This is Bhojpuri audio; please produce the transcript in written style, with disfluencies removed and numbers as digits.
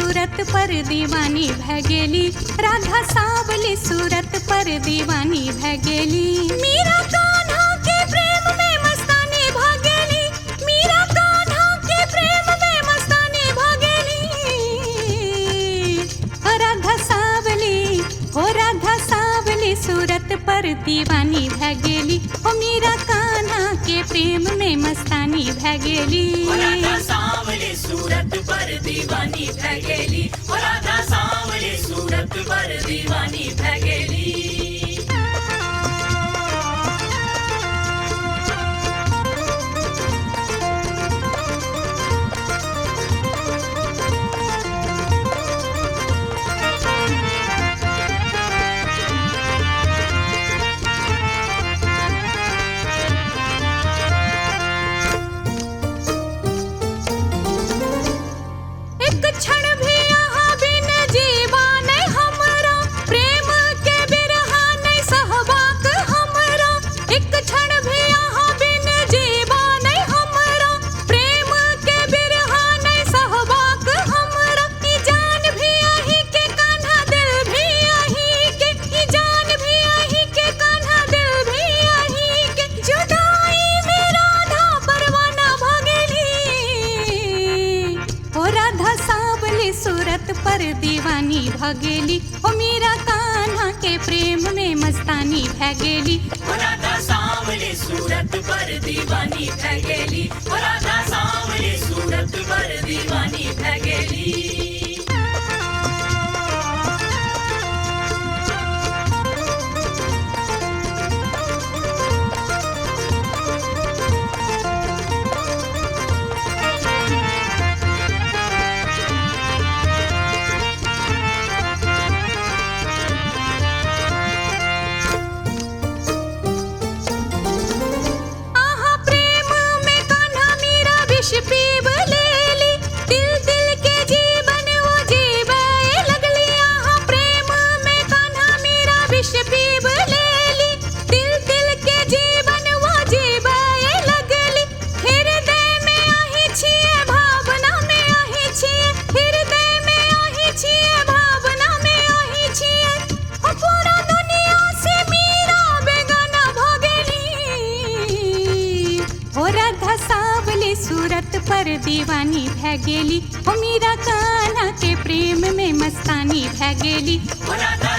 सूरत पर दीवानी भै गेली, राधा सावली सूरत पर दीवानी भै गेली। मीरा कान्हा के प्रेम में मस्तानी भा गेली, मीरा कान्हा के प्रेम में मस्तानी भा गेली। राधा सावली, ओ राधा सावली सूरत पर दीवानी भै गेली, ओ मीरा कान्हा के प्रेम में मस्तानी भै गेली। राधा सावली सूरत पर दीवानी भै गेली, राधा सावली सूरत पर दीवानी भै गेली। एक क्षण भी यहाँ बिन जीवा नहीं हमरा, प्रेम के बिरहा नहीं सहबाक हमरा। एक क्षण भी यहाँ बिन जीवा नहीं हमरा, प्रेम के बिरहा नहीं सहबाक हमरा। ई जान भी आही के कान्हा दिल भी आही के, ई जान भी आही के कान्हा दिल भी आही के। जुदाई में राधा परवाना भा गेली, ओ राधा सावली सूरत पर दीवानी भा गेली, ओ मीरा कान्हा के प्रेम में मस्तानी भै गेली। राधा सावली सूरत पर दीवानी भै गेली, राधा सावली सूरत पर दीवानी भै गेली। आहा प्रेम में कान्हा मीरा विष पीब लेली, दिल दिल के जीवन वो जीवे लगली। आहा प्रेम में कान्हा मीरा विष पीब लेली, दिल दिल के जीवन वो जीवे लगली। हृदय में आही छिए, भावना में आही छिए, हृदय में आही छिए, भावना में आही छिए। ओ पूरा दुनिया से मीरा बेगाना भा गेली, ओ राधा सावली सूरत पर दीवानी भै गेली, ओ मीरा कान्हा के प्रेम में मस्तानी भै गेली। राधा